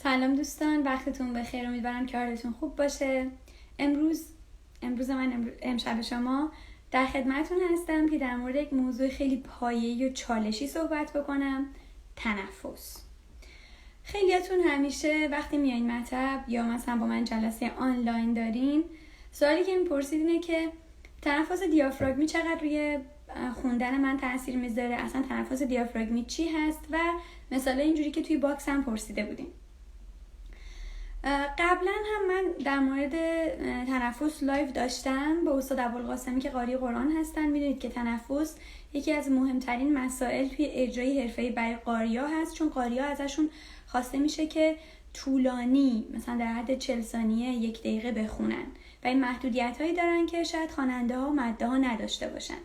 سلام دوستان، وقتتون بخیر. امیدوارم که حالتون خوب باشه. امشب شما در خدمتتون هستم که در مورد یک موضوع خیلی پایه‌ای و چالشی صحبت بکنم: تنفس. خیلیاتون همیشه وقتی میایین مطب یا مثلا با من جلسه آنلاین دارین، سوالی که میپرسید اینه که تنفس دیافراگمی چقدر روی خوندن من تاثیر میذاره، اصلا تنفس دیافراگمی چی هست و مثلا اینجوری که توی باکس هم پرسیده بودیم. قبلا هم من در مورد تنفس لایو داشتم با استاد ابوالقاسمی که قاری قرآن هستن. میدونید که تنفس یکی از مهمترین مسائل توی اجرای حرفه‌ای برای قاریا هست، چون قاریا ازشون خواسته میشه که طولانی، مثلا در حد 40 ثانیه 1 دقیقه بخونن و این محدودیت هایی دارن که شاید خواننده ها و مده ها نداشته باشن،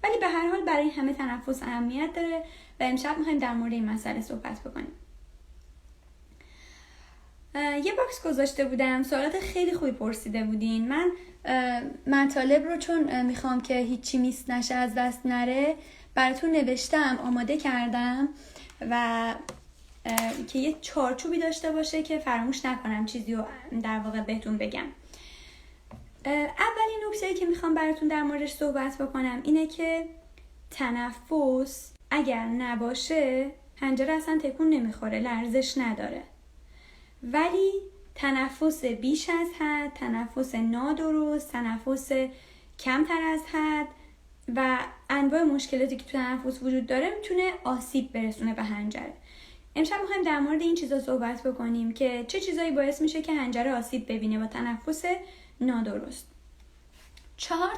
ولی به هر حال برای همه تنفس اهمیت داره و امشب میخوایم در مورد این مسئله صحبت بکنیم. یه باکس گذاشته بودم، سوالات خیلی خوبی پرسیده بودین. من مطالب رو چون میخوام که هیچی میس نشه، از دست نره، براتون نوشتم، آماده کردم و که یه چارچوبی داشته باشه که فراموش نکنم چیزی رو در واقع بهتون بگم. اولین نکته‌ای که میخوام براتون در موردش صحبت بکنم اینه که تنفس اگر نباشه حنجره اصلا تکون نمیخوره، لرزش نداره. ولی تنفس بیش از حد، تنفس نادرست، تنفس کمتر از حد و انواع مشکلاتی که تو تنفس وجود داره میتونه آسیب برسونه به حنجره. امشب میخوایم در مورد این چیزا صحبت بکنیم که چه چیزایی باعث میشه که حنجره آسیب ببینه با تنفس نادرست. 4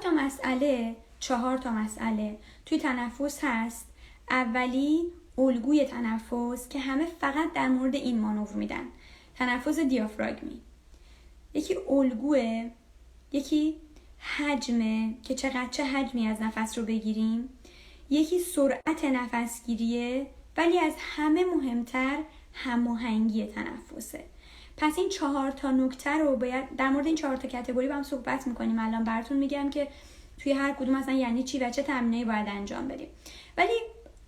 تا مسئله توی تنفس هست. اولی الگوی تنفس که همه فقط در مورد این مانور میدن. تنفس دیافراگمی. یکی الگوه، یکی حجمه که چه حجمی از نفس رو بگیریم، یکی سرعت نفسگیریه، ولی از همه مهمتر هماهنگی تنفسه. پس این 4 تا نکته رو باید در مورد این 4 تا کاتگوری با هم صحبت میکنیم. الان براتون میگم که توی هر کدوم مثلا یعنی چی و چه تمرینایی باید انجام بدیم. ولی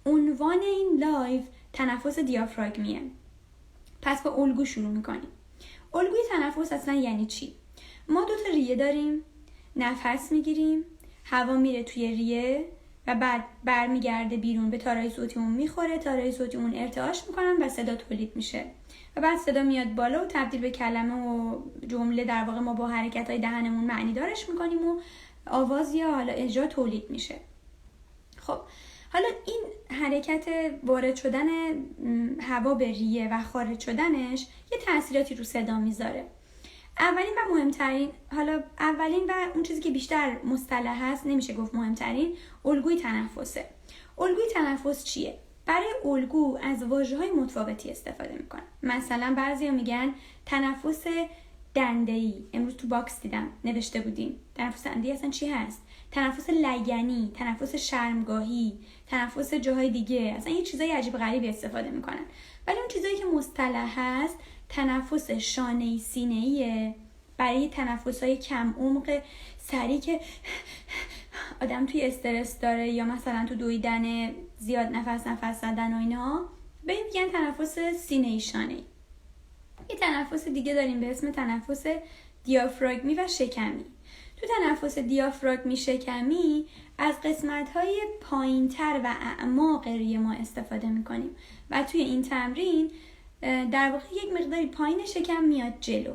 عنوان این لایو تنفس دیافراگمیه. پس با الگو شروع میکنیم. الگوی تنفس اصلا یعنی چی؟ ما 2 تا ریه داریم، نفس میگیریم، هوا میره توی ریه و بعد برمیگرده بیرون، به تارای صوتیمون میخوره، تارای صوتیمون ارتعاش میکنن و صدا تولید میشه و بعد صدا میاد بالا و تبدیل به کلمه و جمله. در واقع ما با حرکتهای دهنمون معنی دارش میکنیم و آواز یا حالا اجرا تولید میشه. خب حالا این حرکت وارد شدن هوا به ریه و خارج شدنش یه تأثیراتی رو صدا میذاره. اولین و مهمترین، حالا اولین و اون چیزی که بیشتر مصطلح هست، نمیشه گفت مهمترین، الگوی تنفسه. الگوی تنفس چیه؟ برای الگو از واژه‌های متفاوتی استفاده میکنن. مثلا بعضیا میگن تنفس دنده‌ای. امروز تو باکس دیدم نوشته بودین تنفس دنده‌ای اصلا چی هست؟ تنفس لگنی، تنفس شرمگاهی، تنفس جاهای دیگه، اصلا یه چیزای عجیب غریبی استفاده میکنن. ولی اون چیزایی که مصطلح هست تنفس شانه‌ای سینه‌ایه، برای تنفس‌های کم عمق سریع که آدم توی استرس داره یا مثلا تو دویدن زیاد نفس زدن و اینا، به این میگن تنفس سینه‌ای شانه‌ای. یه تنفس دیگه داریم به اسم تنفس دیافراگمی و شکمی. تو تنفس دیافراگمی شکمی از قسمت‌های پایین‌تر و اعماق ریه ما استفاده می‌کنیم و توی این تمرین در واقع یک مقداری پایین شکم میاد جلو.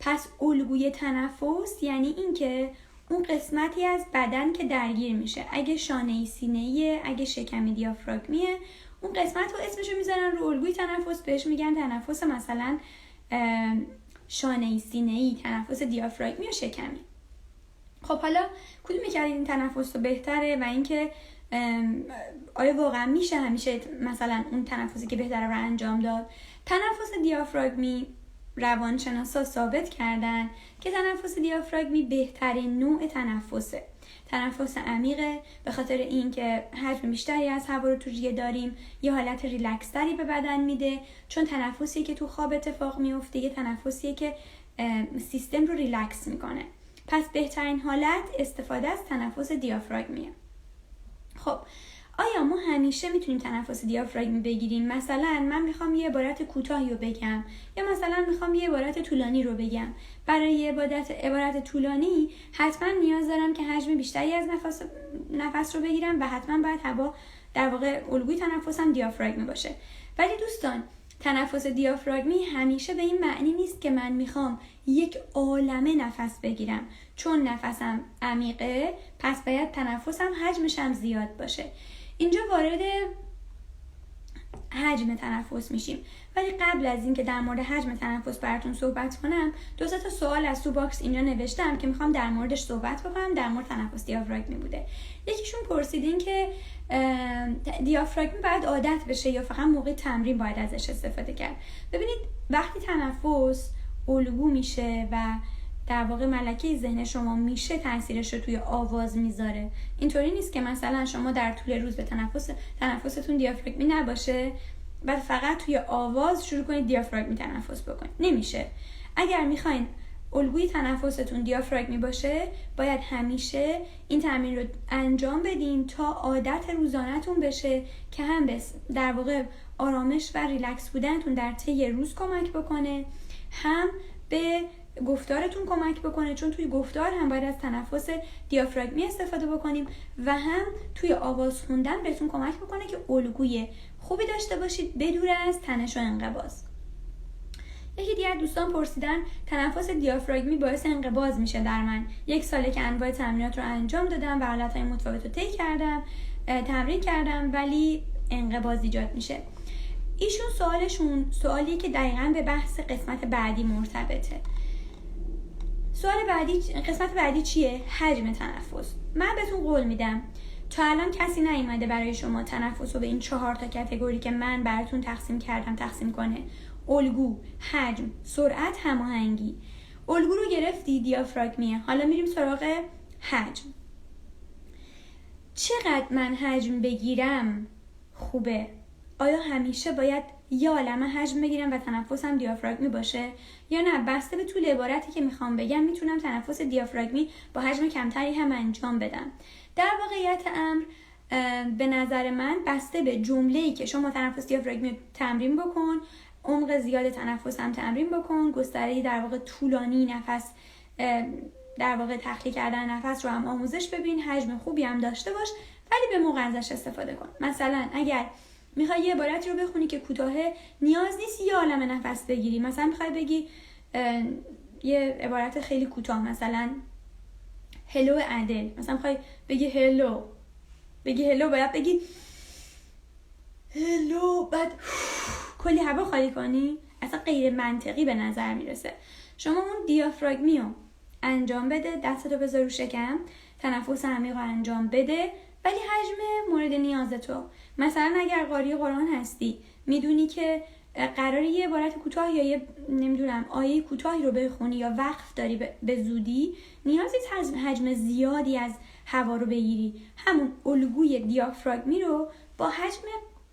پس الگوی تنفس یعنی این که اون قسمتی از بدن که درگیر میشه، اگه شانه‌ای سینه‌ایه، اگه شکمی دیافراگمیه، اون قسمت رو اسمشو میذارن رو الگوی تنفس، بهش میگن تنفس مثلا شانه‌ای سینه‌ای، تنفس دیافراگمی و شکمی. خب حالا کدومی که این تنفس رو بهتره و اینکه آیا واقعا میشه همیشه مثلا اون تنفسی که بهتره رو انجام داد؟ تنفس دیافراگمی روانشناسا ثابت کردن که تنفس دیافراگمی بهترین نوع تنفسه. تنفس عمیقه به خاطر اینکه حجم بیشتری از هوا رو تو ریه داریم، یه حالت ریلکس تری به بدن میده، چون تنفسی که تو خواب اتفاق میفته یه تنفسیه که سیستم رو ریلکس میکنه. پس بهترین حالت استفاده از تنفس دیافراگمیه. خب آیا ما همیشه میتونیم تنفس دیافراگمی بگیریم؟ مثلا من میخوام یه عبارت کوتاهی رو بگم یا مثلا میخوام یه عبارت طولانی رو بگم. برای یه عبارت طولانی حتما نیاز دارم که حجم بیشتری از نفس رو بگیرم و حتما باید هوا در واقع الگوی تنفسم دیافراگمی باشه. ولی دوستان تنفس دیافراگمی همیشه به این معنی نیست که من میخوام یک عالمه نفس بگیرم. چون نفسم عمیقه پس باید تنفسم حجمش هم زیاد باشه. اینجا وارد حجم تنفس میشیم. ولی قبل از اینکه در مورد حجم تنفس براتون صحبت کنم 2 تا سوال از تو باکس اینجا نوشتم که میخوام در موردش صحبت بکنم. در مورد تنفس دیافراگمی بوده. یکیشون پرسیدین که دیافراگمی باید عادت بشه یا فقط موقع تمرین باید ازش استفاده کرد. ببینید وقتی تنفس الگو میشه و در واقع ملکه ذهن شما میشه تاثیرش رو توی آواز میذاره. اینطوری نیست که مثلا شما در طول روز به تنفستون دیافراگمی نباشه و فقط توی آواز شروع کنید دیافراگمی تنفس بکنید. نمیشه. اگر میخواین الگوی تنفستون دیافراگمی باشه باید همیشه این تمرین رو انجام بدین تا عادت روزانه‌تون بشه که هم در واقع آرامش و ریلکس بودنتون در طی روز کمک بکنه، هم به گفتارتون کمک بکنه، چون توی گفتار هم باید از تنفس دیافراگمی استفاده بکنیم و هم توی آواز خوندن بهتون کمک بکنه که الگوی خوبی داشته باشید بدون از تنش و انقباض. یکی دیگر دوستان پرسیدن تنفس دیافراگمی باعث انقباض میشه در من. 1 ساله که انواع تمرینات رو انجام دادم و حالتهای متفاوت رو طی کردم، تمرین کردم ولی انقباض ایجاد میشه. ایشون سوالیه که دقیقاً به بحث قسمت بعدی مرتبطه. قسمت بعدی چیه؟ حجم تنفس. من بهتون قول میدم تا الان کسی نیومده برای شما تنفس رو به این 4 تا کاتگوری که من براتون تقسیم کردم تقسیم کنه: الگو، حجم، سرعت، هماهنگی. الگو رو گرفتی دیافراگمیه. حالا میریم سراغ حجم. چقدر من حجم بگیرم خوبه؟ آیا همیشه باید یه عالمه حجم بگیرم و تنفسم دیافراگمی باشه یا نه؟ بسته به طول عبارتی که میخوام بگم میتونم تنفس دیافراگمی با حجم کمتری هم انجام بدم. در واقعیت امر به نظر من بسته به جمله‌ای که شما تنفس دیافراگمی تمرین بکن، عمق زیاد تنفس هم تمرین بکن، گستره در واقع طولانی نفس در واقع تخلیه کردن نفس رو هم آموزش ببین، حجم خوبی هم داشته باش ولی به موقع ازش استفاده کن. مثلا اگر میخوای یه عبارتی رو بخونی که کوتاهه نیاز نیست یه عالمه نفس بگیری. مثلا میخوای بگی یه عبارت خیلی کوتاه، مثلا هلو عدل، مثلا میخوای بگی هلو باید بگی هلو بعد کلی هوا خالی کنی، اصلا غیر منطقی به نظر میرسه. شما اون دیافراگمی رو انجام بده، دستتو بذار رو شکم، تنفس عمیق رو انجام بده ولی حجم مورد نیاز تو. مثلا اگر قاری قرآن هستی میدونی که قراره یه عبارت کوتاه یا یه نمیدونم آیه کوتاهی رو بخونی یا وقف داری به زودی، نیازی حجم زیادی از هوا رو بگیری. همون الگوی دیافراگمی رو با حجم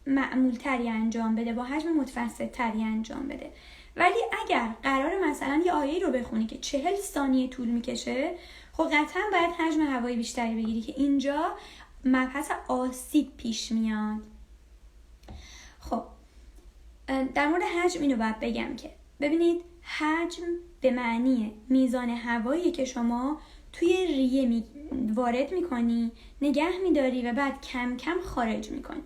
معمول تری انجام بده، با حجم متوسط تری انجام بده. ولی اگر قراره مثلا یه آیه رو بخونی که 40 ثانیه طول میکشه، خب قطعا باید حجم هوایی بیشتری بگیری که اینجا مبحث آسیب پیش میاد. خب در مورد حجم اینو باید بگم که ببینید حجم به معنی میزان هوایی که شما توی ریه وارد میکنی، نگه میداری و بعد کم کم خارج میکنی.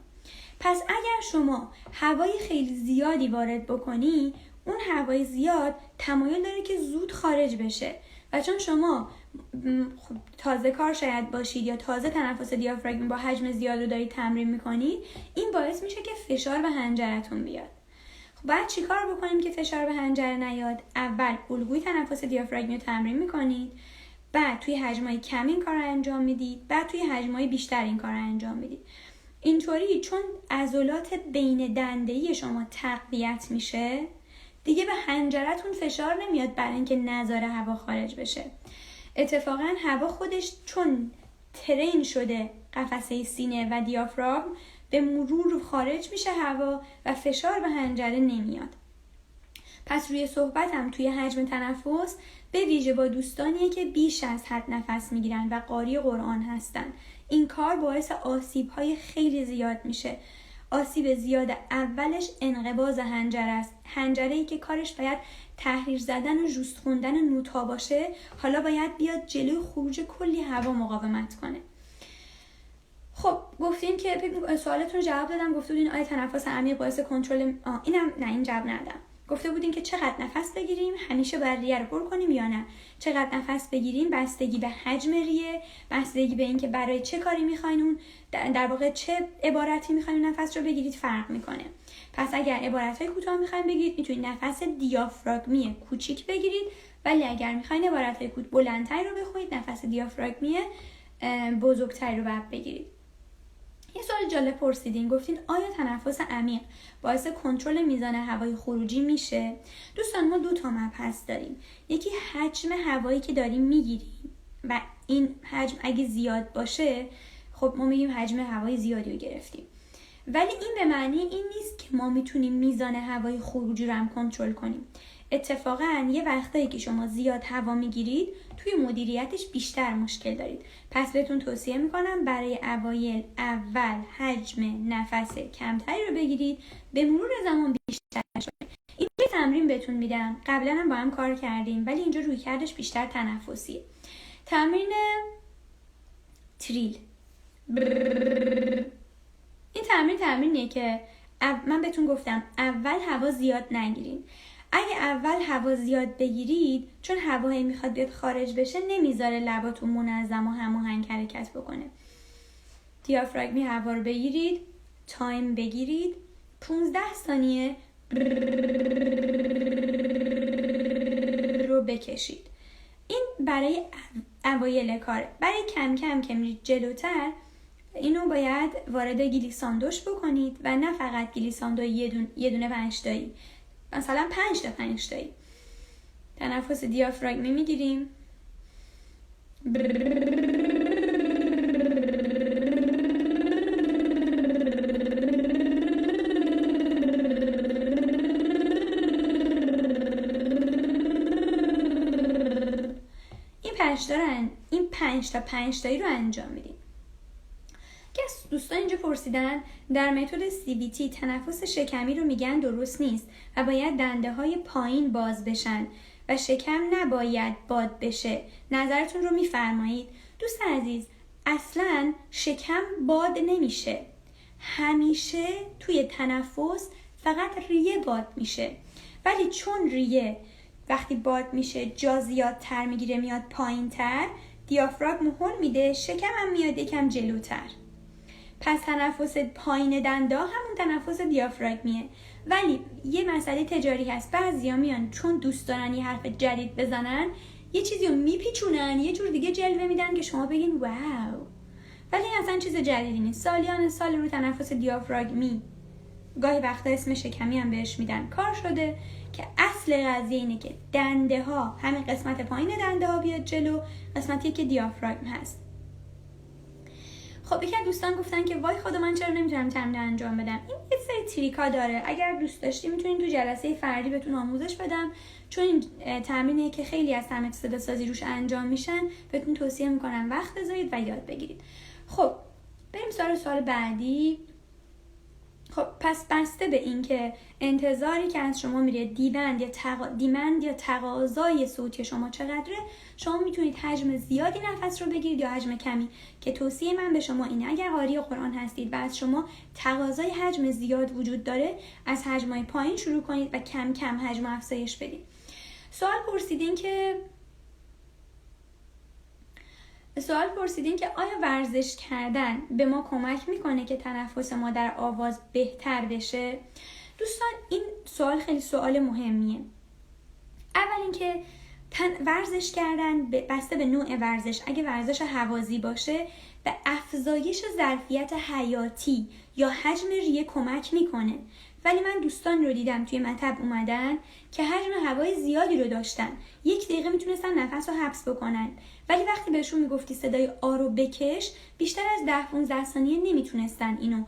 پس اگر شما هوای خیلی زیادی وارد بکنی، اون هوای زیاد تمایل داره که زود خارج بشه و چون شما تازه کار شاید باشید یا تازه تنفس دیافراگمی با حجم زیاد رو دارید تمرین میکنید، این باعث میشه که فشار به حنجرتون بیاد. خب باید چی کار بکنیم که فشار به حنجره نیاد؟ اول الگوی تنفس دیافراگمی رو تمرین میکنید، بعد توی حجمای کم این کار رو انجام میدید، بعد توی حجمای بیشتر این کار رو انجام میدید. اینطوری چون عضلات بین دنده‌ای شما تقویت میشه، دیگه به حنجرتون فشار نمیاد برای اینکه نذاره هوا خارج بشه. اتفاقا هوا خودش چون ترین شده قفسه سینه و دیافراگم، به مرور خارج میشه هوا و فشار به حنجره نمیاد. پس روی صحبتم توی حجم تنفس به ویژه با دوستانیه که بیش از حد نفس میگیرن و قاری قرآن هستن. این کار باعث آسیب‌های خیلی زیاد میشه. آسیب زیاد اولش انقباض حنجره است. حنجره‌ای که کارش باید تحریر زدن و جوست خوندن نوتا باشه، حالا باید بیاد جلوی خروج کلی هوا مقاومت کنه. خب گفتیم که سوالتون جواب دادم، گفته بودین آیا تنفس عمیق باعث کنترل این جواب ندادم. گفته بودین که چقدر نفس بگیریم، همیشه باید ریه رو پر کنیم یا نه؟ چقدر نفس بگیریم بستگی به حجم ریه، بستگی به اینکه برای چه کاری میخواین اون در واقع چه عبارتی میخواین نفس رو بگیرید فرق میکنه. پس اگر عبارتهای کوتاه میخواین بگیرید میتونید نفس دیافراگمی کوچیک بگیرید، ولی اگر میخواین عبارتهای بلندتری رو بخونید نفس دیافراگمی بزرگتری رو باید بگیرید. یه سوال جالب پرسیدین، گفتین آیا تنفس عمیق باعث کنترل میزان هوای خروجی میشه؟ دوستان ما 2 مبحث داریم. یکی حجم هوایی که داریم میگیریم و این حجم اگه زیاد باشه خب ما میگیم حجم هوای زیادی رو گرفتیم، ولی این به معنی این نیست که ما میتونیم میزان هوای خروجی رو هم کنترل کنیم. اتفاقا یه وقتایی که شما زیاد هوا میگیرید توی مدیریتش بیشتر مشکل دارید. پس بهتون توصیه میکنم برای اوایل اول حجم نفس کمتری رو بگیرید، به مرور زمان بیشتر شد. این یه تمرین بهتون میدم، قبلا هم با هم کار کردیم ولی اینجا روی کردش بیشتر تنفسیه. تمرین تریل. این تمرینیه که من بهتون گفتم اول هوا زیاد نگیرین. اگه اول هوا زیاد بگیرید، چون هوایی میخواد بیاد خارج بشه نمیذاره لباتون منظم و هماهنگ حرکت بکنه. دیافراگمی هوا رو بگیرید، تایم بگیرید، 15 ثانیه رو بکشید. این برای اوایل کاره. برای کم کم که میرید جلوتر اینو باید وارد گلیساندوش بکنید و نه فقط گلیساندو یه دونه 5 تایی، مثلا 5 تا 5 تایی. تنفس دیافراگمی میگیریم، این 5 تا 5 تایی رو انجام میدیم. دوستان اینجا پرسیدن در متد CBT تنفس شکمی رو میگن درست نیست و باید دنده های پایین باز بشن و شکم نباید باد بشه. نظرتون رو میفرمایید؟ دوست عزیز، اصلا شکم باد نمیشه. همیشه توی تنفس فقط ریه باد میشه، ولی چون ریه وقتی باد میشه جا زیادتر میگیره میاد پایین تر، دیافراگم هل میده، شکم هم میاد یکم جلوتر. پس تنفس پایین دنده همون تنفس دیافراگمیه. ولی یه مسئله تجاری هست، بعضیا میان چون دوست دارن یه حرف جدید بزنن یه چیزی رو میپیچونن یه جور دیگه جلوه میدن که شما بگین واو، ولی اصلا چیز جدیدی نیست. سالیان سال رو تنفس دیافراگمی، گاهی وقتا اسم شکمی هم بهش میدن، کار شده که اصل قضیه اینه که دنده ها، همین قسمت پایین دنده ها بیاد جلو، قسمتی که دیافراگم هست. خب یکی از دوستان گفتن که وای خدا من چرا نمیتونم تمرین انجام بدم. این یه سری تریکا داره، اگر دوست داشتی میتونین تو جلسه فردی بهتون آموزش بدم، چون این تمرینیه که خیلی از تمرین صدا سازی روش انجام میشن. بهتون توصیه میکنم وقت بذارید و یاد بگیرید. خب بریم سوال بعدی. خب پس بسته به این که انتظاری که از شما میره دیمند یا تقاضای صوتی شما چقدره، شما میتونید حجم زیادی نفس رو بگیرید یا حجم کمی، که توصیه من به شما اینه اگر قاری قرآن هستید و از شما تقاضای حجم زیاد وجود داره، از حجمای پایین شروع کنید و کم کم حجم افزایش بدید. سوال پرسیدین که آیا ورزش کردن به ما کمک میکنه که تنفس ما در آواز بهتر بشه؟ دوستان این سوال خیلی سوال مهمیه. اول اینکه ورزش کردن بسته به نوع ورزش، اگه ورزش هوازی باشه به افزایش ظرفیت حیاتی یا حجم ریه کمک میکنه، ولی من دوستان رو دیدم توی مطب اومدن که حجم هوای زیادی رو داشتن، 1 دقیقه میتونستن نفس رو حبس بکنن، ولی وقتی بهشون میگفتی صدای آ رو بکش بیشتر از 10-15 ثانیه نمیتونستن اینو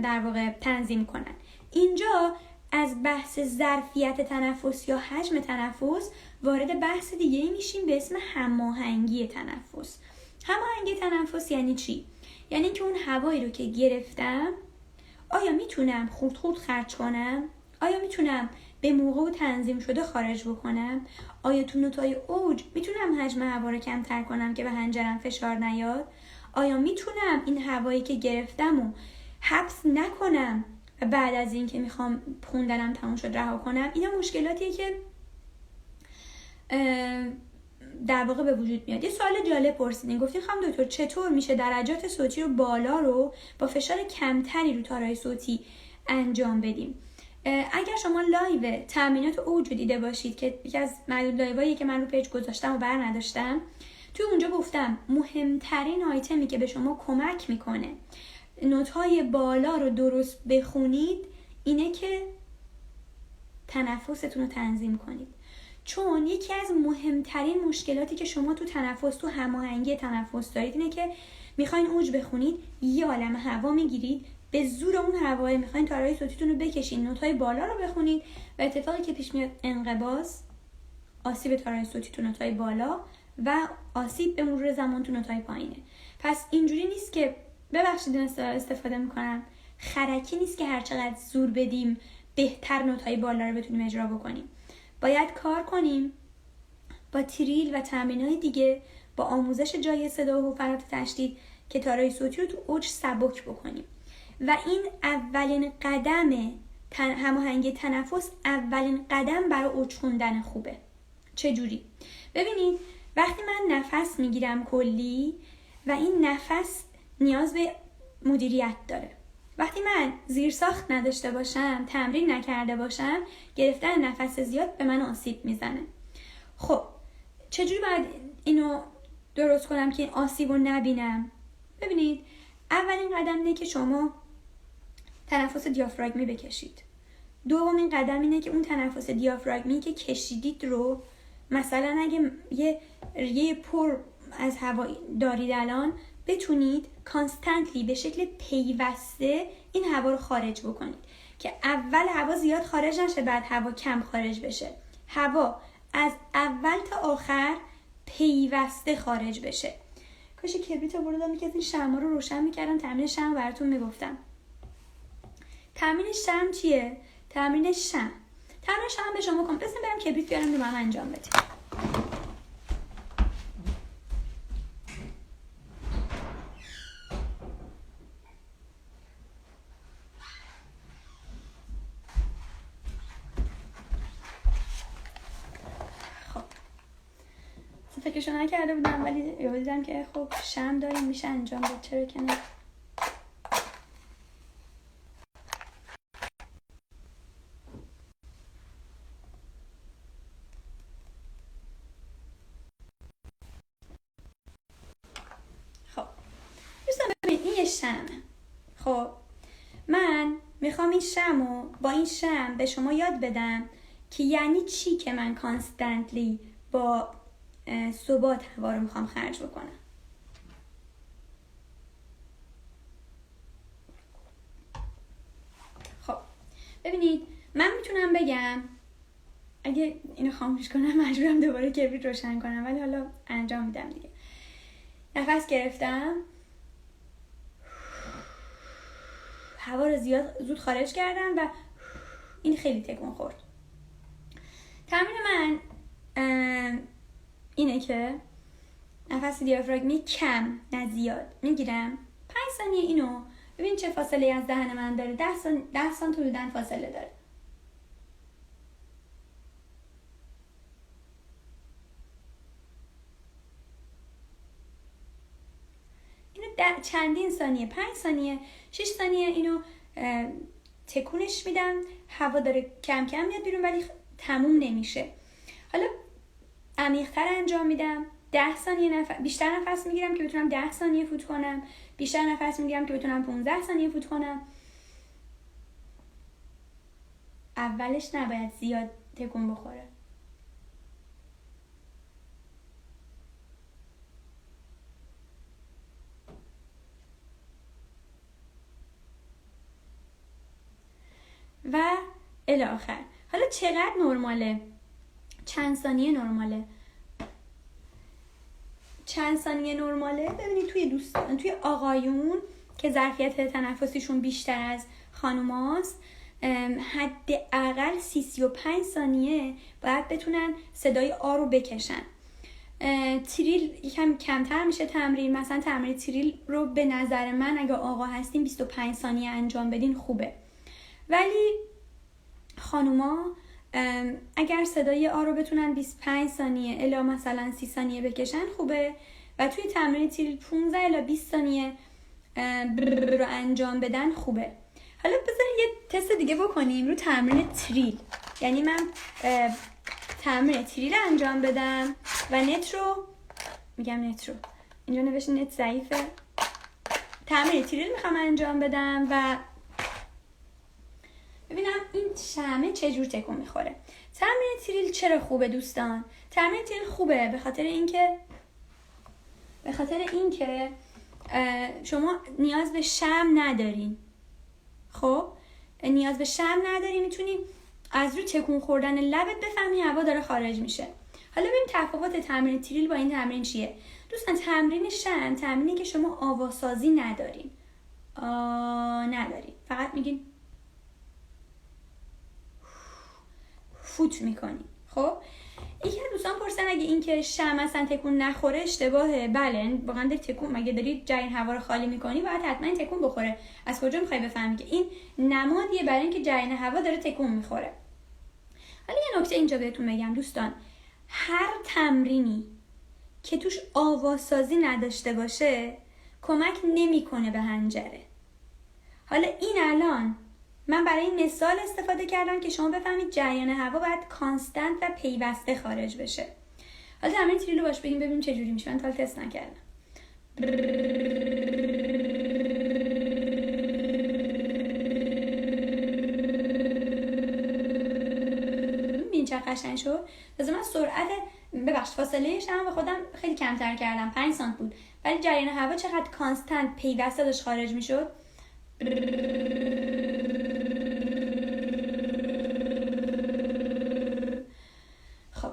در واقع تنظیم کنن. اینجا از بحث ظرفیت تنفس یا حجم تنفس وارد بحث دیگه میشیم به اسم هماهنگی تنفس. هماهنگی تنفس یعنی چی؟ یعنی که اون هوایی رو که گرفتم آیا میتونم خورد خورد خرج کنم؟ آیا میتونم به موقع و تنظیم شده خارج بکنم؟ آیا تو نوتای اوج میتونم حجم هوا رو کمتر کنم که به حنجرم فشار نیاد؟ آیا میتونم این هوایی که گرفتم و حبس نکنم و بعد از این که میخوام خوندنم تموم شد رها کنم؟ اینا مشکلاتیه که در واقع به وجود میاد. یه سوال جالب پرسیدین، گفتین خانم دکتر چطور میشه درجات صوتی رو بالا رو با فشار کمتری رو تارهای صوتی انجام بدیم؟ اگر شما لایو تمرینات اوج دیده باشید که یکی از معدود لایوهایی که من رو پیج گذاشتم و بر نداشتم، توی اونجا گفتم مهمترین آیتمی که به شما کمک میکنه نوت‌های بالا رو درست بخونید اینه که تنفستون رو تنظیم کنید. چون یکی از مهمترین مشکلاتی که شما تو تنفس، تو هماهنگی تنفس دارید اینه که میخواین اوج بخونید، یه عالمه هوا میگیرید، به زور اون هوای میخواین تارهای صوتیتون رو بکشین، نوت‌های بالا رو بخونید و اتفاقی که پیش میاد انقباض، آسیب تارهای صوتی تو نوت‌های بالا و آسیب به مرور زمان تو نوت‌های پایینه. پس اینجوری نیست که ببخشید استفاده میکنم، خرکی نیست که هر چقدر زور بدیم بهتر نوت‌های بالا رو بتونیم اجرا بکنیم. باید کار کنیم با تریل و تمرین‌های دیگه، با آموزش جای صدا و حفرات تشدید که تارهای صوتی رو تو اوج سبک بکنیم. و این اولین قدم هماهنگی تنفس، اولین قدم برای اوج خوندن خوبه. چجوری؟ ببینید وقتی من نفس میگیرم کلی و این نفس نیاز به مدیریت داره. وقتی من زیرساخت نداشته باشم، تمرین نکرده باشم، گرفتن نفس زیاد به من آسیب میزنه. خب چجوری باید اینو درست کنم که این آسیب رو نبینم؟ ببینید اولین قدم اینه که شما تنفس دیافراگمی بکشید. دومین قدم اینه که اون تنفس دیافراگمی که کشیدید رو مثلا اگه یه پر از هوا دارید الان، بتونید کانستنتلی به شکل پیوسته این هوا رو خارج بکنید که اول هوا زیاد خارج نشه بعد هوا کم خارج بشه. هوا از اول تا آخر پیوسته خارج بشه. کاش کبریت آوردم که این شمع رو روشن میکردم، تمرین شمع براتون میگفتم. تمرین شمع چیه؟ تمرین شمع به شما کن. بزن برم کبریت بیارم رو من انجام بدیم. فکرشو نکرده بودم ولی یادم که خب شمع داریم میشه انجام بده، چرا که نه. خب دوستان ببینید این یه شمعه. خب من میخوام این شمع با این شمع به شما یاد بدم که یعنی چی که من کانستنتلی با ثبات هوا رو میخوام خرج بکنم. خب ببینید من میتونم بگم، اگه اینو خاموش کنم مجبورم دوباره کبریت روشن کنم ولی حالا انجام میدم دیگه. نفس گرفتم، هوا رو زود خارج کردم و این خیلی تکون خورد. تمرین من اینه که نفس دیافراگمی کم نه زیاد میگیرم. 5 ثانیه اینو ببین چه فاصله از دهن من داره. 10 سانتی حدوداً فاصله داره. اینو چندین ثانیه، 5 ثانیه، 6 ثانیه اینو تکونش میدم. هوا داره کم کم میاد بیرون ولی تموم نمیشه. حالا عمیق‌تر انجام میدم. 10 ثانیه بیشتر نفس میگیرم که بتونم 10 ثانیه فوت کنم. بیشتر نفس میگیرم که بتونم 15 ثانیه فوت کنم. اولش نباید زیاد تکون بخوره. و الی آخر. حالا چقدر نرماله؟ چند ثانیه نرماله؟ چند ثانیه نرماله؟ ببینید توی آقایون که ظرفیت تنفسیشون بیشتر از خانوماست، حداقل 35 ثانیه باید بتونن صدای آ رو بکشن. تریل یکم کمتر میشه تمرین، مثلا تمرین تریل رو به نظر من اگه آقا هستین 25 ثانیه انجام بدین خوبه، ولی خانوما اگر صدای آ رو بتونن 25 ثانیه الی مثلا 30 ثانیه بکشن خوبه، و توی تمرین تریل 15 الی 20 ثانیه رو انجام بدن خوبه. حالا بذارین یه تست دیگه بکنیم رو تمرین تریل. یعنی من تمرین تریل انجام بدم و نت رو اینجا نوشته نت ضعیفه. تمرین تریل میخوام انجام بدم و ببینم این شمع چجور تکون میخوره. تمرین تریل چرا خوبه دوستان؟ تمرین تریل خوبه به خاطر اینکه شما نیاز به شمع ندارین. خب نیاز به شمع نداری، میتونی از رو تکون خوردن لبت بفهمی هوا داره خارج میشه. حالا ببین تفاوت تمرین تریل با این تمرین چیه دوستان. تمرین شمع تمرینی که شما آواسازی ندارین، فقط میگین فوت میکنی. خب یکی از دوستان پرسن اگه این که شمع اصلا تکون نخوره اشتباهه. بله واقعا داری تکون، مگه داری جریان هوا رو خالی میکنی باید حتما تکون بخوره. از کجا میخوای بفهمی که این نمادیه برای اینکه جریان هوا داره تکون میخوره. حالا یه نکته اینجا بهتون بگم دوستان، هر تمرینی که توش آوازسازی نداشته باشه کمک نمیکنه به حنجره. حالا این الان من برای این مثال استفاده کردم که شما بفهمید جریان هوا باید کانستنت و پیوسته خارج بشه. حالا تمرین تریل رو باش ببینیم چه جوری میشه. من تا تست نکردم. ببین چه قشنگ شد. لازم من سرعت فاصله شمع به خودم خیلی کمتر کردم، 5 سانت بود، ولی جریان هوا چقدر کانستنت پیوسته داشت خارج میشد. خب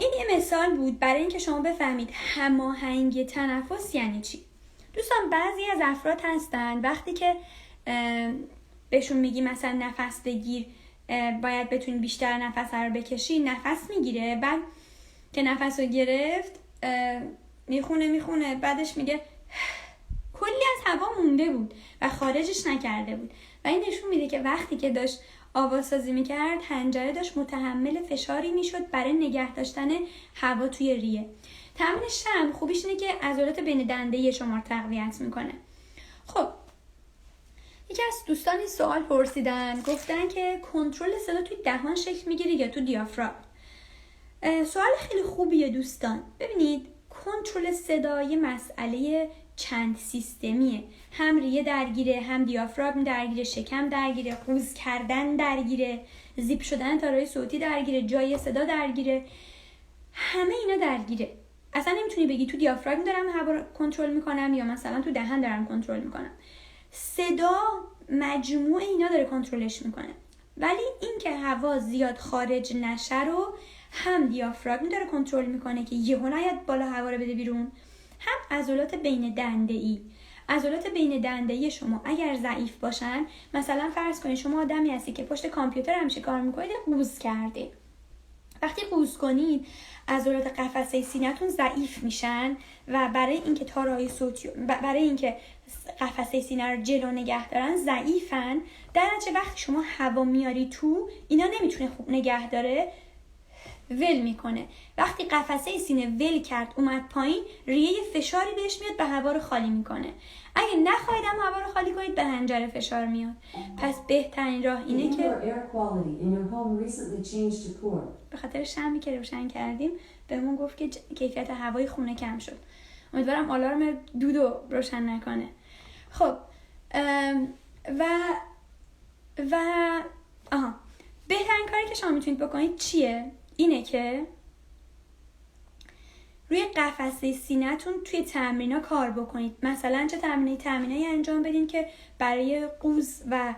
این یه مثال بود برای اینکه شما بفهمید هماهنگی تنفس یعنی چی. دوستان بعضی از افراد هستن وقتی که بهشون میگی مثلا نفس بگیر باید بتونی بیشتر نفس رو بکشی، نفس میگیره، بعد که نفس رو گرفت میخونه بعدش میگه کلی از هوا مونده بود و خارجش نکرده بود. و این نشون میده که وقتی که داشت آوازسازی میکرد حنجره داشت متحمل فشاری میشد برای نگه داشتن هوا توی ریه. تمرین شمع خوبیش اینه که عضلات بین دنده شما رو تقویت میکنه. خب یکی از دوستان این سوال پرسیدن، گفتن که کنترل صدا توی دهان شکل میگیره یا تو دیافراگم. سوال خیلی خوبیه دوستان. ببینید کنترل صدا یه مسئله چند سیستمیه، هم ریه درگیره، هم دیافراگم درگیره، شکم درگیره، قوز کردن درگیره، زیپ شدن تارای صوتی درگیره، جای صدا درگیره، همه اینا درگیره. اصلا نمیتونی بگی تو دیافراگم دارم هوا رو کنترل میکنم یا مثلا تو دهن دارم کنترل میکنم. صدا مجموع اینا داره کنترلش میکنه، ولی این که هوا زیاد خارج نشه رو هم دیافراگم داره کنترل میکنه که یهو نیاد بالا هوا رو بده بیرون، هم عضلات بین دنده‌ای. عضلات بین دنده‌ای شما اگر ضعیف باشن، مثلا فرض کنید شما آدمی هستی که پشت کامپیوتر همیشه کار میکنید، قوز کردید. وقتی قوز کنید عضلات قفسه سینه‌تون ضعیف میشن و برای اینکه قفسه سینه رو جلو نگه دارن ضعیفن. در نتیجه وقتی شما هوا میاری تو، اینا نمیتونه خوب نگه داره، ول میکنه. وقتی قفسه سینه ول کرد اومد پایین، ریه فشاری بهش میاد و هوا رو خالی میکنه. اگه نخواهید هم هوا رو خالی کنید به حنجره فشار میاد. پس بهترین راه اینه که به خاطر شمعی که روشن کردیم بهمون گفت که کیفیت هوای خونه کم شد. امیدوارم آلارم دودو روشن نکنه. خب بهترین کاری که شما میتونید بکنید چیه؟ اینه که روی قفسه سینه‌تون توی تمرینا کار بکنید. مثلا چه تمرینایی انجام بدین که برای قوز و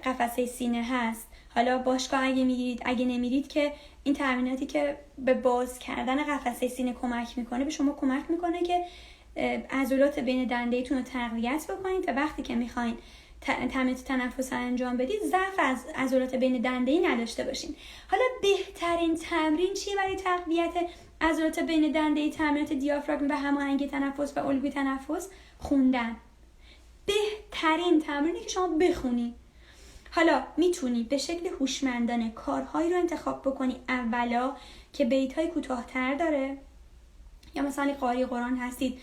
قفسه سینه هست. حالا باشگاه اگه نمیرید که این تمریناتی که به باز کردن قفسه سینه کمک میکنه، به شما کمک میکنه که عضلات بین دنده‌تون رو تقویت بکنید و وقتی که میخواین تمرینات تنفس انجام بدید ضعف از عضلات بین دنده‌ای نداشته باشین. حالا بهترین تمرین چیه برای تقویت عضلات بین دنده‌ای؟ تمرینات دیافراگم و هماهنگی تنفس و الگوی تنفس. خوندن بهترین تمرینی که شما بخونی. حالا میتونی به شکل هوشمندانه کارهایی رو انتخاب بکنی اولا که بیت‌های کوتاه‌تر داره، یا مثلا قاری قرآن هستید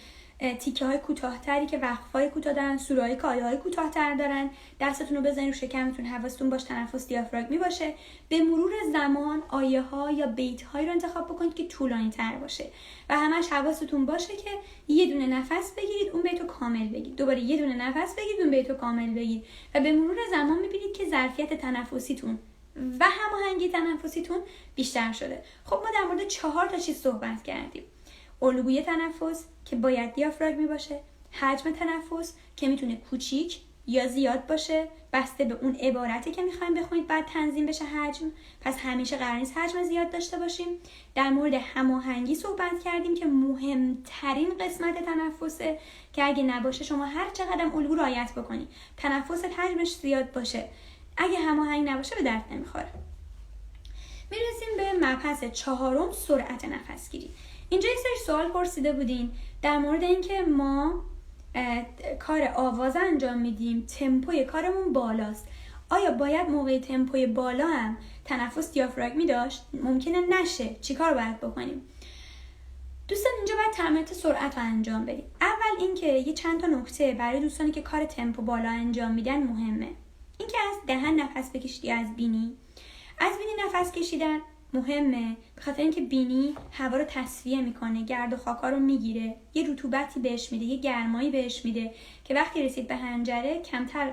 تیکه های کوتاه‌تری که وقف‌های کوتاه دارن، سوره‌های که آیه‌های کوتاه‌تر دارن، دستتون رو بزنید رو شکمتون، حواستون باشه تنفس دیافراگمی باشه. به مرور زمان آیه‌ها یا بیت‌هایی رو انتخاب بکنید که طولانی‌تر باشه و همش حواستون باشه که یه دونه نفس بگیرید اون بیتو کامل بگید، دوباره یه دونه نفس بگیرید اون بیتو کامل بگید و به مرور زمان می‌بینید که ظرفیت تنفسیتون و هماهنگی تنفسیتون بیشتر شده. خب ما در مورد 4 تا چیز صحبت کردیم. الگوی تنفس که باید دیافراگمی باشه، حجم تنفس که میتونه کوچیک یا زیاد باشه بسته به اون عبارتی که میخوایم بخونید بعد تنظیم بشه حجم، پس همیشه قرار نیست حجم زیاد داشته باشیم. در مورد هماهنگی صحبت کردیم که مهمترین قسمت تنفسه که اگه نباشه شما هر چقدر الگو رعایت بکنی تنفست حجمش زیاد باشه اگه هماهنگ نباشه به درد نمیخوره. میرسیم به مبحث 4، سرعت نفسگیری. اینجا یک سری سوال پرسیده بودین در مورد اینکه ما کار آواز انجام میدیم، تمپوی کارمون بالاست، آیا باید موقع تمپوی بالا هم تنفس دیافراگمی داشت؟ ممکنه نشه، چیکار باید بکنیم؟ دوستان اینجا باید تمرینات سرعت رو انجام بدیم. اول اینکه یه چند تا نکته برای دوستانی که کار تمپو بالا انجام میدن مهمه. اینکه از دهن نفس بکشید یا از بینی. از بینی نفس کشیدن مهمه به خاطر اینکه بینی هوا رو تصفیه میکنه، گرد و خاکا رو میگیره، یه رطوبتی بهش میده، یه گرمایی بهش میده که وقتی رسید به حنجره کمتر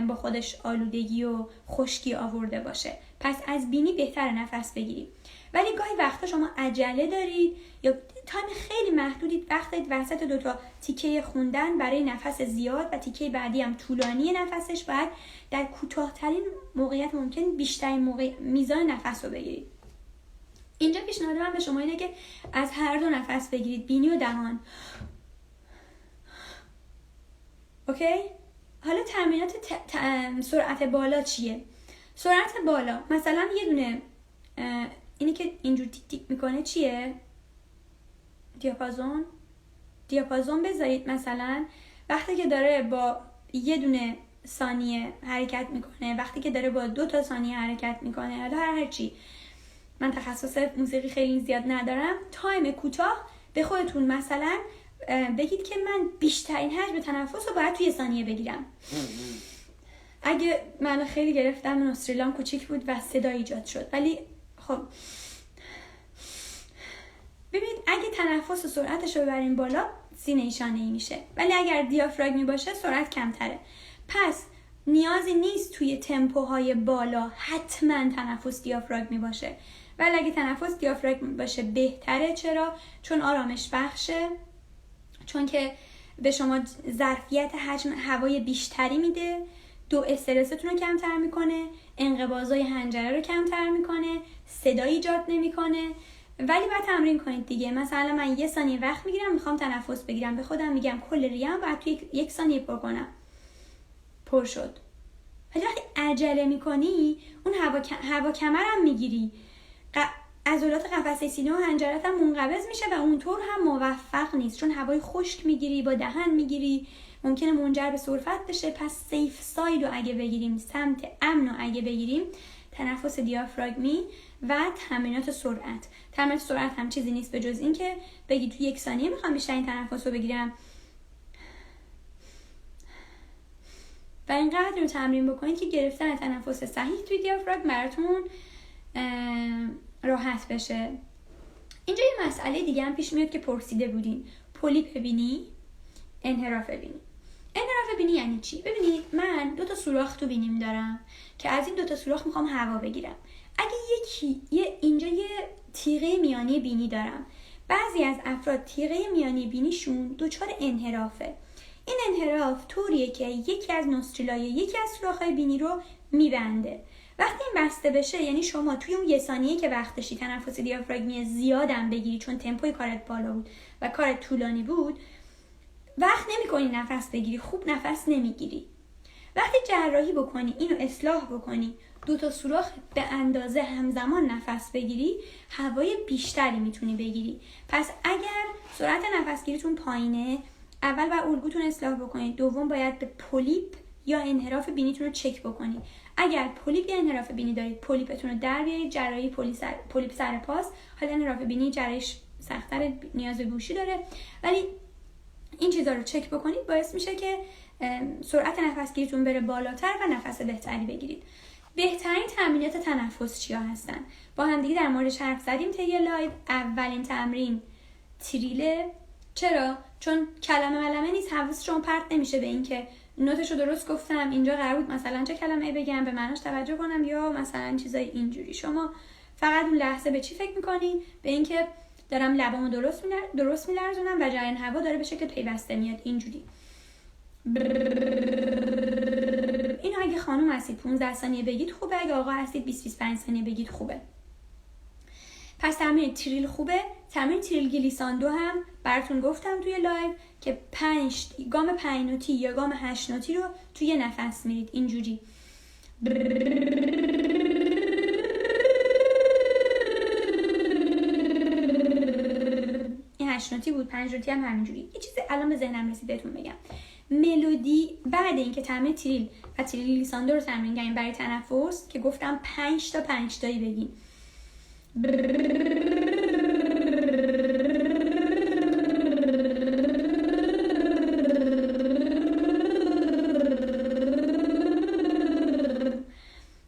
با خودش آلودگی و خشکی آورده باشه. پس از بینی بهتر نفس بگیرید. ولی گاهی وقتا شما عجله دارید یا تایم خیلی محدودید، وقت دارید وسط 2 تا تیکه خوندن برای نفس زیاد و تیکه بعدی هم طولانی نفسش باید در کوتاه‌ترین موقعیت ممکن بیشترین میزان نفس رو بگیرید. اینجا پیشنهاد من به شما اینه که از هر دو نفس بگیرید، بینی و دهان. اوکی؟ حالا تمرینات سرعت بالا چیه؟ سرعت بالا مثلا یه دونه اینی که اینجور تیک تیک میکنه چیه؟ دیاپازون بذارید. مثلا وقتی که داره با 1 دونه ثانیه حرکت میکنه، وقتی که داره با 2 تا ثانیه حرکت میکنه، حالا هر چی. من تخصص موسیقی خیلی زیاد ندارم. تایم کوتاه به خودتون مثلا بگید که من بیشترین حجم تنفس رو باید توی ثانیه بگیرم. اگه من خیلی گرفتم، نوستریلام کوچیک بود و صدا ایجاد شد، ولی خب ببینید اگه تنفس و سرعتش رو ببریم بالا سینه ایشانه‌ای میشه، ولی اگر دیافراگمی باشه سرعت کمتره. پس نیازی نیست توی تمپوهای بالا حتما تنفس دیافراگمی باشه، ولی اگه تنفس دیافراگمی باشه بهتره. چرا؟ چون آرامش بخشه، چون که به شما ظرفیت حجم هوای بیشتری میده، 2 استرستون رو کمتر میکنه، انقباضای حنجره رو کمتر میکنه، صدا ایجاد نمیکنه. ولی باید تمرین کنید دیگه. مثلا من 1 ثانیه وقت میگیرم میخوام تنفس بگیرم، به خودم میگم کل ریه‌ام باید توی 1 ثانیه پر کنم. پر شد. ولی وقتی عجله میکنی اون هوا کمرم میگیری، عضلات قفسه سینه و حنجرت هم منقبض میشه و اونطور هم موفق نیست، چون هوای خشک میگیری، با دهن میگیری، ممکنه منجر به سرفت بشه. پس سیف ساید رو اگه بگیریم، سمت امن رو اگه بگیریم، تنفس دیافراگمی و تمرینات سرعت. تمرینات سرعت هم چیزی نیست به جز این که بگی تو 1 ثانیه میخوام بیشترین تنفس رو بگیرم و اینقدر رو تمرین بکنید که گرفتن تنفس صحیح توی دیافراگم براتون راحت بشه. اینجا یه مسئله دیگه هم پیش میاد که پرسیده بودین، پولیپ بینی، انحراف بینی. انحراف بینی یعنی چی؟ ببینید من 2 تا سوراخ تو بینیم دارم که از این 2 تا سوراخ میخوام هوا بگیرم. اگه اینجا یه تیغه میانی بینی دارم، بعضی از افراد تیغه میانی بینیشون دچار انحرافه. این انحراف طوریه که یکی از نوستریلای یکی از سوراخ‌های بینی رو میبنده. وقتی این بسته بشه، یعنی شما توی اون 1 ثانیه که وقت داشتی تنفس دیافراگمی زیادم بگیری چون تمپوی کارت بالا بود و کارت طولانی بود، وقت نمی‌کنی نفس بگیری، خوب نفس نمیگیری. وقتی جراحی بکنی، اینو اصلاح بکنی، 2 تا سوراخ به اندازه همزمان نفس بگیری، هوای بیشتری میتونی بگیری. پس اگر سرعت نفسگیریتون پایینه، اول باید الگوتون اصلاح بکنید، دوم باید به پولیپ یا انحراف بینیتون رو چک بکنید. اگر پولیپ یا انحراف بینی دارید، پولیپتون رو در بیارید، جراحی پولیپ سر پاس. حالا انحراف بینی جراحیش سخت‌تر، نیاز به گوشی داره، ولی این چیزا رو چک بکنید باعث میشه که سرعت نفسگیریتون بره بالاتر و نفس بهتری بگیرید. بهترین تمرینات تنفس چیا هستن؟ با هم دیگه در موردش حرف زدیم طی لایو. اولین تمرین تریله. چرا؟ چون کلمه ملمه نیست، حواس شما پرت نمیشه به این که نوتشو درست گفتم، اینجا قرار بود مثلا چه کلمه‌ای بگم، به معناش توجه کنم یا مثلا چیزای اینجوری. شما فقط اون لحظه به چی فکر میکنی؟ به اینکه دارم لبامو درست میلرزونم و جریان هوا داره به شکل پیوسته میاد اینجوری. اینو اگه خانم هستید 15 ثانیه بگید خوبه، اگه آقا هستید 20-25 ثانیه بگید خوبه. پس تمرین تریل خوبه. تمرین تریل گلیساندو هم براتون گفتم توی لایو که گام 5 نوتی یا گام 8 نوتی رو توی نفس میرید اینجوری. این 8 نوتی بود، 5 نوتی هم همینجوری. یه چیزی الان به ذهنم رسید بهتون بگم. ملودی بعد اینکه تمرین تریل و تریل گلیساندو رو تمرین کردیم برای تنفس که گفتم 5 تا 5 تایی بگین.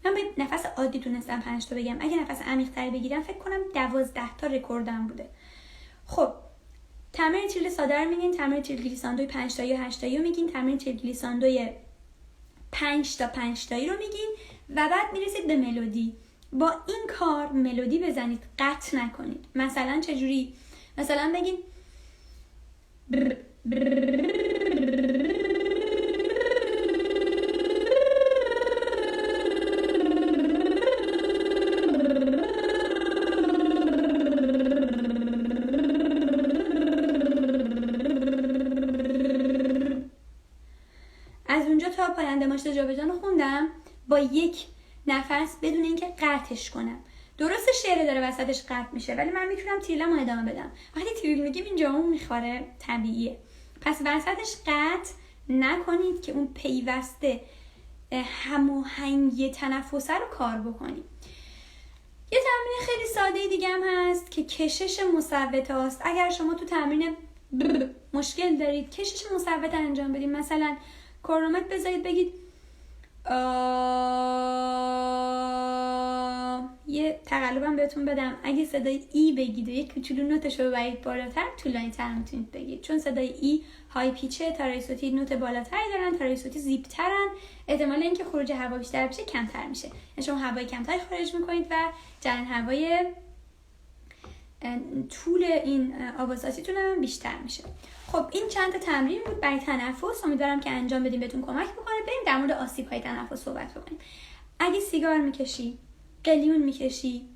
من به نفس عادی تونستم 5 تا بگم. اگه نفس عمیق تری بگیرم فکر کنم 12 تا رکوردم بوده. خب تمرین تریل ساده رو میگین، تمرین تریل گلیساندوی 5 تایی یا 8 تایی رو میگین، تمرین تریل گلیساندوی 5 تا 5 تایی رو میگین و بعد میرسید به ملودی. با این کار ملودی بزنید، قطع نکنید. مثلا چجوری؟ مثلا بگین از اونجا تا پاینده ماشت جاودان رو خوندم با یک نفس بدون اینکه قطعش کنم. درسته شعر داره وسطش قطع میشه، ولی من میتونم تریلمو ادامه بدم. وقتی تریل میگیم اینجا میخوره، طبیعیه. پس وسطش قطع نکنید که اون پیوسته هماهنگی تنفس رو کار بکنید. یه تمرین خیلی ساده دیگه هم هست که کشش مصوت هاست. اگر شما تو تمرین مشکل دارید کشش مصوت انجام بدید، مثلا کرونومتر بذارید بگید یه تقلبم بهتون بدم. اگه صدای ای بگید و یک کوچولو نوتش رو ببرید بالاتر، طولانی تر میتونید بگید. چون صدای ای های پیچه، تارای صوتی نوت بالاتری دارن، تارای صوتی زیپ ترن، احتمال اینکه خروج هوا بیشتر بشه کمتر میشه. یعنی شما هوای کمتری خارج میکنید و جریان هوای طول این آوازاتیتون هم بیشتر میشه. خب این چند تا تمرین بود برای تنفس. امیدوارم که انجام بدیم بهتون کمک بکنه. بریم در مورد آسیب‌های تنفس صحبت بکنیم. اگه سیگار میکشی، قلیون میکشی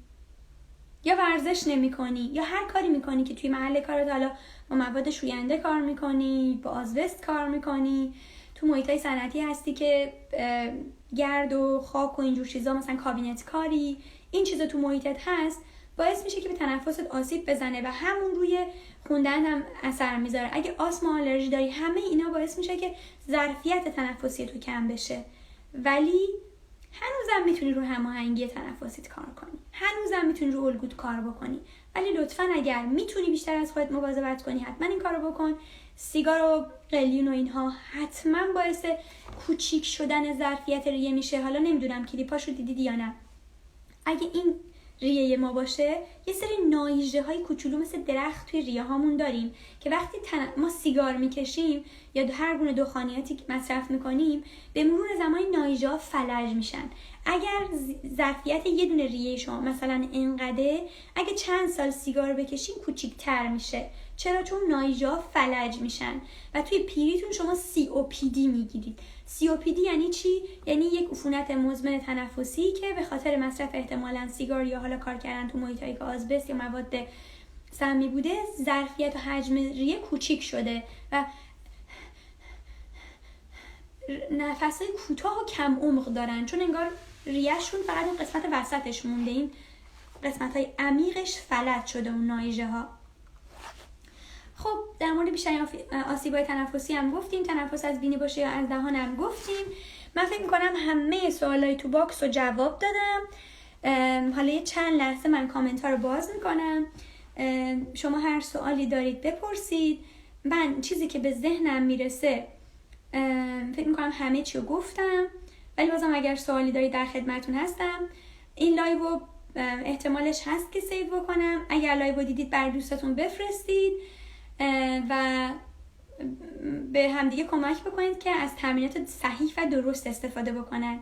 یا ورزش نمیکنی یا هر کاری میکنی که توی محل کارت، حالا با مواد شوینده کار میکنی، با آزبست کار میکنی، تو محیطای صنعتی هستی که گرد و خاک و اینجور چیزا، مثلا کابینت کاری، این چیزا تو محیطت هست، باعث میشه که به تنفست آسیب بزنه و همون روی خوندن هم اثر میذاره. اگه آسما، آلرژی داری، همه اینا باعث میشه که ظرفیت تنفسی تو کم بشه. ولی هنوزم میتونی رو هماهنگی تنفسیت کار کنی، هنوزم میتونی رو الگوت کار بکنی. ولی لطفاً اگر میتونی بیشتر از خودت مواظبت کنی، حتما این کارو بکن. سیگار و قلیون و اینها حتما باعث کوچیک شدن ظرفیت ریه میشه. حالا نمیدونم کلیپاشو دیدید یا نه. اگه این ریه ما باشه، یه سری نایژه های کوچولو مثل درخت توی ریه هامون داریم که وقتی ما سیگار میکشیم یا هر گونه دخانیاتی که مصرف میکنیم، به مرور زمان نایژه ها فلج میشن. اگر ظرفیت یه دونه ریه شما مثلا اینقدره، اگه چند سال سیگار بکشین کوچیک‌تر میشه. چرا؟ چون نایژه ها فلج میشن و توی پیریتون شما COPD میگیرید. COPD یعنی چی؟ یعنی یک عفونت مزمن تنفسی که به خاطر مصرف احتمالاً سیگار یا حالا کار کردن تو محیطایی که آسبست یا مواد سمی بوده، ظرفیت و حجم ریه کوچیک شده و نفسای کوتاه و کم عمق دارن، چون انگار ریهشون فقط اون قسمت وسطش مونده، این قسمت‌های عمیقش فلج شده اون نایژه ها. خب در مورد بیشترین آسیب‌های تنفسی هم گفتیم، تنفس از بینی باشه یا از دهان هم گفتیم. من فکر می‌کنم همه سوالای تو باکس رو جواب دادم. حالا یه چند لحظه من کامنت ها رو باز می‌کنم، شما هر سوالی دارید بپرسید. من چیزی که به ذهنم میرسه فکر می‌کنم همه چی رو گفتم، ولی بازم اگر سوالی دارید در خدمتون هستم. این لایو رو احتمالش هست که سیو بکنم، اگر لایو رو دیدید بر دوستاتون بفرستید و به همدیگه کمک بکنید که از تمرینات صحیح و درست استفاده بکنن.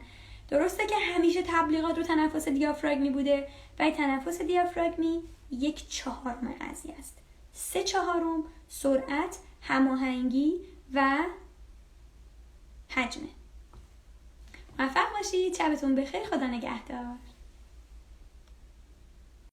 درسته که همیشه تبلیغات رو تنفس دیافراگمی بوده، ولی تنفس دیافراگمی 1/4 قضیه است. 3/4 سرعت، هماهنگی و حجمه. موفق باشید. شبتون بخیر. خدا نگهدار.